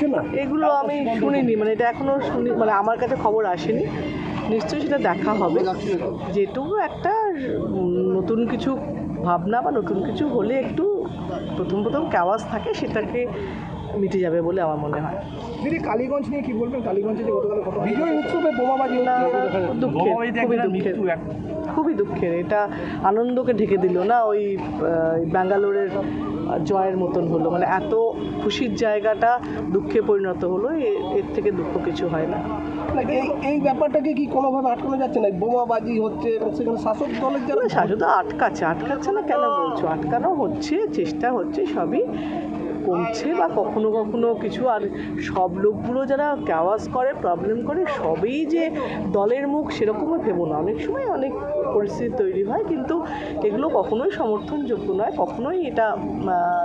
হচ্ছে না? এগুলো আমি শুনিনি, মানে এটা এখনও মানে আমার কাছে খবর আসেনি। নিশ্চয়ই সেটা দেখা হবে। যেটুকু একটা নতুন কিছু ভাবনা বা নতুন কিছু হলে একটু প্রথম ক্যাওয়াজ থাকে, সেটাকে মিটে যাবে বলে আমার মনে হয়। দিদি, কালীগঞ্জ নিয়ে কি বলবেন? কালীগঞ্জে যে গতকাল বিজয় উৎসবে বোমাবাজি খুবই দুঃখের। এটা আনন্দকে ঢেকে দিল না, ওই ব্যাঙ্গালোরের জয়ের মতন হলো। মানে এত খুশির জায়গাটা দুঃখে পরিণত হলো, এর থেকে দুঃখ কিছু হয় না। এই ব্যাপারটাকে কি কোনোভাবে আটকানো যাচ্ছে না? বোমাবাজি হচ্ছে এবং সেখানে শাসক দলের যারা শাসক আটকাচ্ছে না কেন বলছো? আটকানো হচ্ছে, চেষ্টা হচ্ছে, সবই কমছে বা কখনো কখনো কিছু। আর সব লোকগুলো যারা ক্যাওয়াজ করে, প্রবলেম করে, সবই যে দলের মুখ সেরকমও ভেবো না। অনেক সময় অনেক পরিস্থিতি তৈরি হয়, কিন্তু এগুলো কখনোই সমর্থনযোগ্য নয়, কখনোই এটা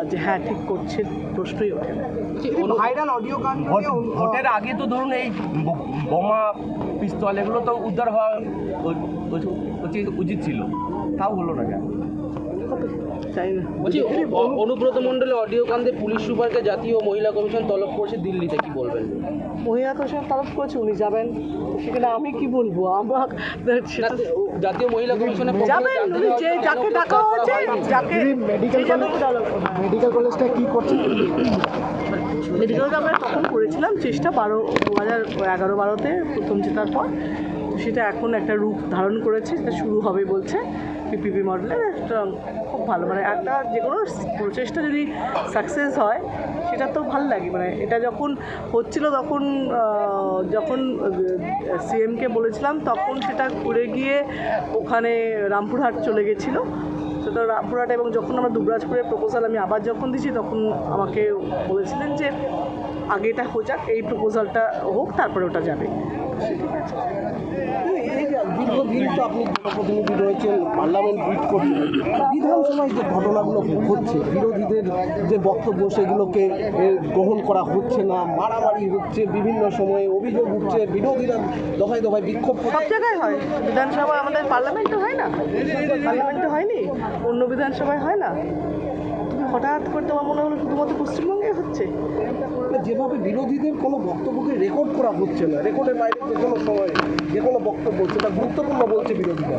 যে হ্যাঁ ঠিক করছে প্রশ্নই ওঠে না। ভাইরাল অডিও গান ভোটের আগে তো ধরুন এই বোমা, পিস্তল এগুলো তো উদ্ধার হওয়া উচিত ছিল, তাও হলো না কেন? তাই না? বলছি, অনুব্রত মণ্ডলের অডিও কাণ্ডে পুলিশ সুপারকে জাতীয় মহিলা কমিশন তলব করেছে দিল্লিতে, কি বলবেন? মহিলা কমিশন তলব করেছে, উনি যাবেন, সেখানে আমি কি বলবো? আমার জাতীয় মহিলা কমিশনে যাবেন, উনি যে যাকে ডাকা হয়েছে, যাকে মেডিকেল কলেজটা কি করছে? মেডিকেলটা আমরা তখন করেছিলাম চেষ্টা 2011-12-তে প্রথম জেতার পর। তো সেটা এখন একটা রূপ ধারণ করেছে, সেটা শুরু হবে বলছে পিপিপি মডেলের। একটা খুব ভালো, মানে একটা যে কোনো প্রচেষ্টা যদি সাকসেস হয় সেটা তো ভালো লাগে। মানে এটা যখন হচ্ছিল যখন সিএমকে বলেছিলাম, তখন সেটা ঘুরে গিয়ে ওখানে রামপুরহাট চলে গেছিলো। সেটা রামপুরহাট, এবং যখন আমরা দুবরাজপুরের প্রপোজাল আমি আবার যখন দিয়েছি, তখন আমাকে বলেছিলেন যে আগে এটা হয়ে যাক, এই প্রপোজালটা হোক, তারপরে ওটা যাবে। ঠিক আছে। দীর্ঘদিন তো আপনি জনপ্রতিনিধি রয়েছেন, পার্লামেন্ট লিড করছেন, বিধানসভায় যে ঘটনাগুলো ঘটছে, বিরোধীদের যে বক্তব্য সেগুলোকে গ্রহণ করা হচ্ছে না, মারামারি হচ্ছে, বিভিন্ন সময়ে অভিযোগ উঠছে, বিরোধীরা দফায় দফায় বিক্ষোভ। সব জায়গায় হয়, বিধানসভা আমাদের পার্লামেন্টে হয় না? পার্লামেন্টে হয়নি, অন্য বিধানসভায় হয় না? তুমি হঠাৎ করে তোমার মনে হলো শুধুমাত্র পশ্চিমবঙ্গে হচ্ছে? যেভাবে বিরোধীদের কোনো বক্তব্যকে রেকর্ড করা হচ্ছে না, রেকর্ডের বাইরে যে কোনো সময় যে কোনো বক্তব্য সেটা গুরুত্বপূর্ণ বলছে বিরোধীরা।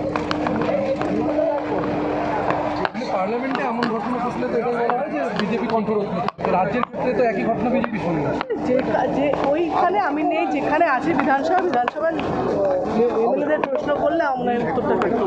পার্লামেন্টে এমন ঘটনা ঘটলে তো এটা বলা হয় যে বিজেপি কন্ট্রোল হচ্ছে, রাজ্যের ক্ষেত্রে তো একই ঘটনা বিজেপি শুনবে। যে ওইখানে আমি নেই, যেখানে আছে বিধানসভার এমএলএদের প্রশ্ন করলে আমরা উত্তরটা পেতে